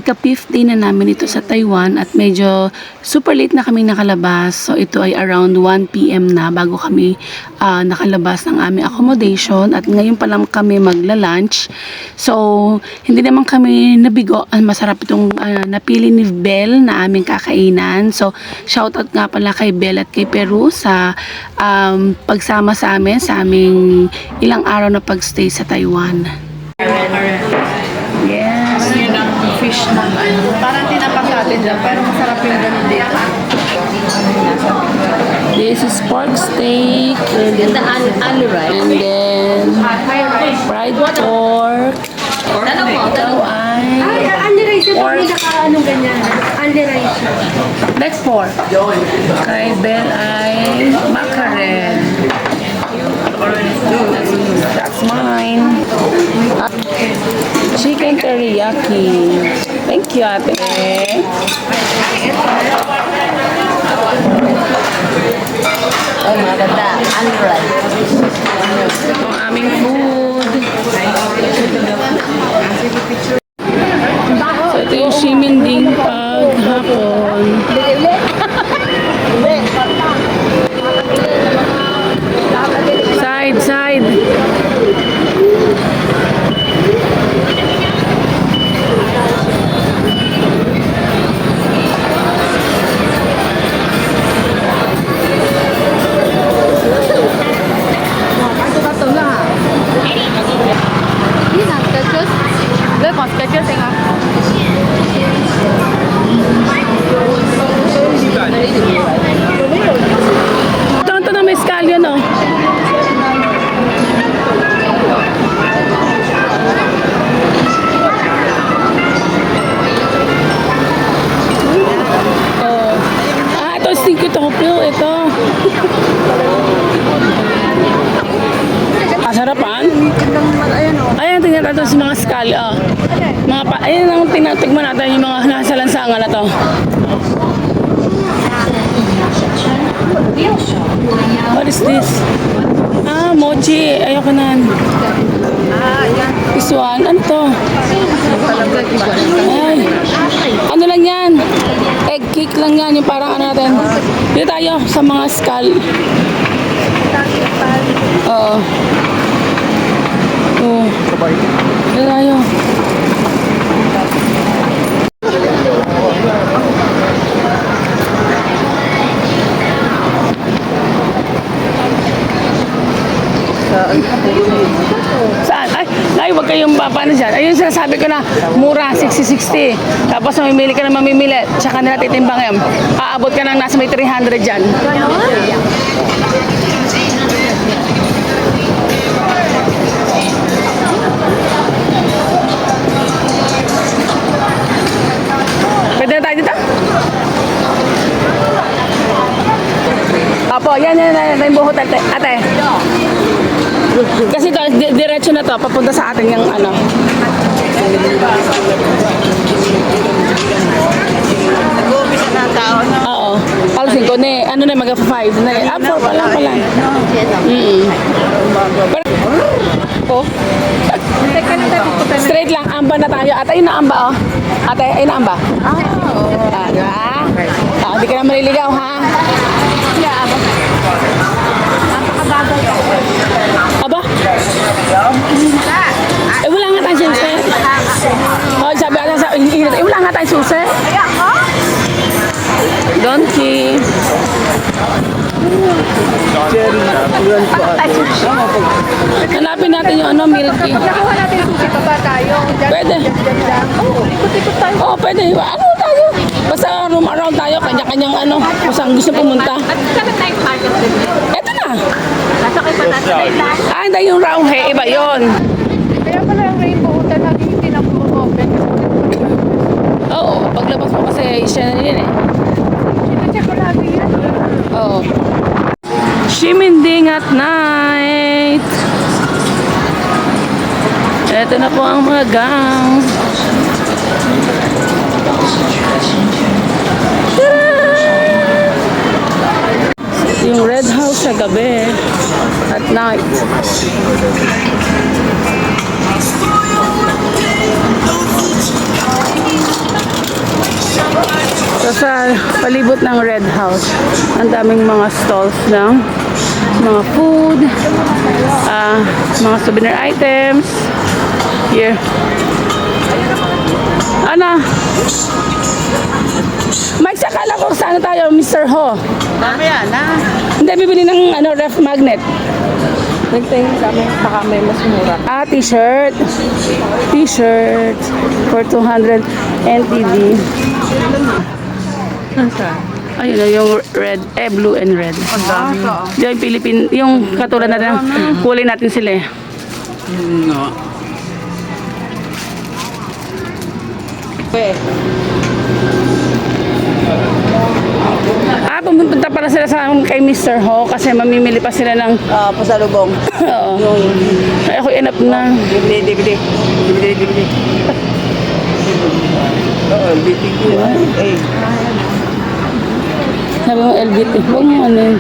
ika-5th day na namin ito sa Taiwan at medyo super late na kami nakalabas. So ito ay around 1 PM na bago kami nakalabas ng aming accommodation at ngayon pa lang kami magla-lunch. So hindi naman kami nabigo. Masarap itong napili ni Belle na aming kakainan. So shoutout nga pala kay Belle at kay Peru sa pagsama sa amin sa aming ilang araw na pagstay sa Taiwan. Yes. Yun ang fish na parang tinapak natin dyan, pero masarap yung ganun dito. This is pork steak. And the ali rice. And then fried pork. Ito ay Ali rice yung pinaka-anong ganyan. Ali rice. next pork. Kay Belle ay mackerel. That's mine. Chicken teriyaki. Thank you, ate. Oh, maganda. Ali rice. Ito ang aming food. So, ito yung shiminding paghapon. Side, side. Ito na may scallion, oh. Ito, stingko to. Ito. Sarapan? Ayan, tingnan natin sa mga scallion. Ayan ang tinatigman natin yung mga nasa lansangan na to. What is this? Mochi. Ayoko na. This one. Ano to? Ay. Ano lang yan? Egg cake lang yan. Yung parang ano natin. Dito tayo sa mga skull. Oo. Oo. Dito tayo. Saan? Ay, wag kayong paano dyan. Ayun sinasabi ko na mura, 60-60. Tapos mamimili ka na mamimili. Tsaka nila titimbang yan. Aabot ka ng nasa may 300 dyan. Pwede na tayo dito? Apo, yan yung buhot ate. Kasi ito, diretso na to, papunta sa atin yung ano. Nag-uumpisa na tao na. Oo. Alas 5 na eh. Ano na, mag-5 na eh. 4 pa lang pala. Oh. Straight lang, amba na tayo. Ate, ayun na amba, oh. Ate, ayun na amba. Diba? Hindi ka na maliligaw, ha? Aba? Wala nga tayong susi. Sabi ka sa wala nga tayong susi. Donkey. Hanapin natin yung ano, Milky. Nakuha natin yung susi pa ba tayo? Pwede. Oo, ikot-ikot tayo. Oo, pwede. Ano tayo? Basta room around tayo, kanya-kanyang ano, kung saan gusto pumunta. At kami tayong target din. Eto na. Nasakay pa natin. Hindi yung round hair, iba yun. Kaya pala yung rainbow hotel lagi yung tinapos-open. Oo, paglabas mo kasi siya na yun eh. Sinacheck ko lagi yan. Oo. Shiminding at night. Ito na po ang mga gang. Yung red house sa gabi at night. sa palibot ng Red House. Ang daming mga stalls ng mga food, mga souvenir items. Here. Ano? Mike, sakala ko saan tayo, Mr. Ho? Dami yan, ha? Hindi, bibili ng ref magnet. Nagtingin kami, baka may mas mura. T-shirt. T-shirt for 200 NTD. Nasaan? Ayun na yung red, blue and red. Ang dami. Yung Philippine, yung katulad natin, kulay natin sila eh. No. Pumunta pala sila sa kay Mr. Ho kasi mamimili pa sila ng Pasalubong. oo. Ay, ako inap na. Dibili. Oo, BTQ. Eh. Sabi mo LBT. Huwag mo ano yun.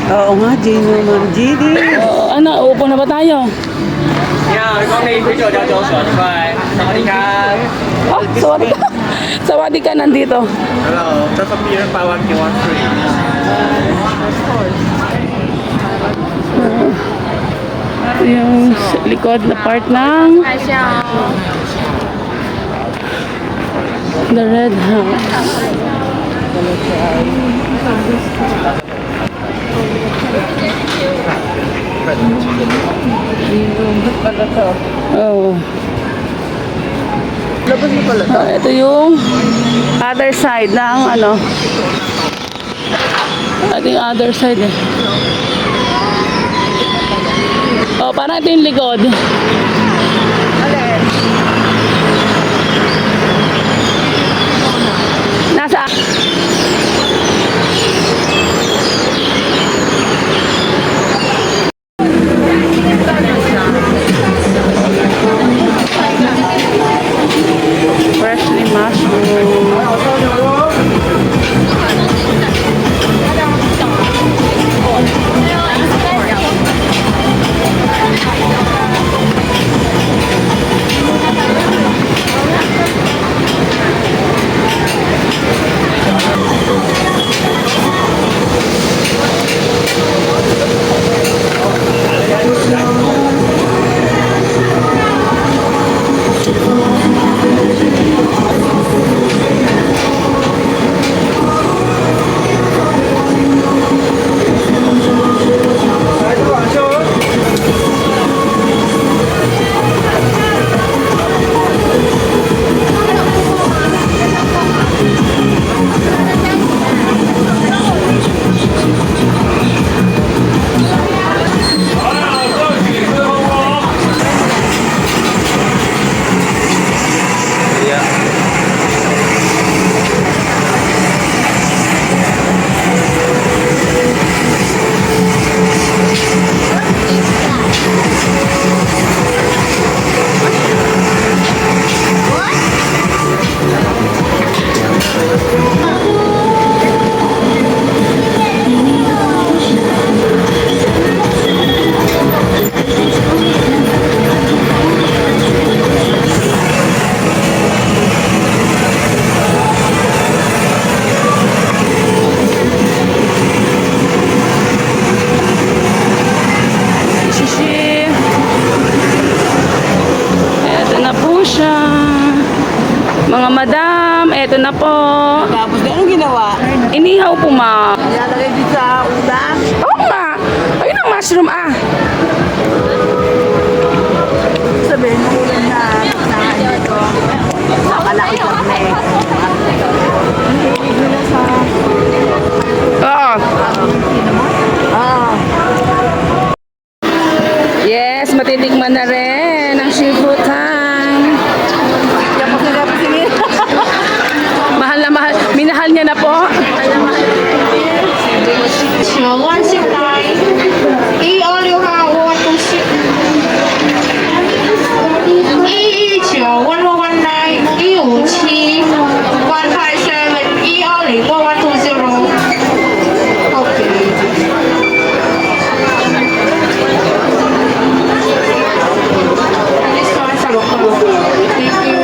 Oo nga, Gino naman. GD. Ano, uupo na ba tayo? 你好，光临啤酒调酒所，拜，萨瓦迪卡。 Oh, sawadi ka. Sawadi ka nandito. Hello, that's a beer buy one get one free. Yung likod na part ng The Red House. Oh. Labas mo pala to. Ito yung other side ng ano. Ito yung other side eh. Oh, parang ito yung likod. Alin? Nasa freshly mushroom. Mga madam, eto na po. Tapos, anong ginawa? Inihaw po, ma. Nilalagay din sa ulam. Oo nga. Ayun ang mushroom, Sabihin mo ulam na nahan dito. Nakalaki kami. Oo. Ah. Yes, matitikman na rin ang seafood time. Mahal na mahal. Minahal niya na po. 169 126号126 119 119 157 120 120 Okay. This one sa lokal. Thank you.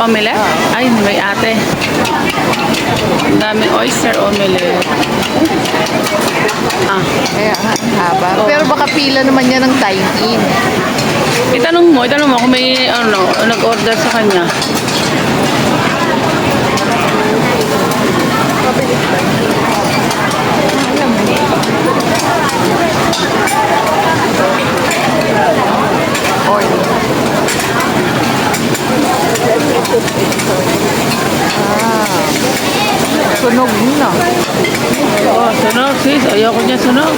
omelette? Ay, may ate. Ang daming oyster omelette. Ah, Kaya nga, ang haba. Pero baka pila naman yan ng dine-in. itanong mo kung may nag-order sa kanya. Sunog na. Oh, sunog sis. Ayoko niya sunog.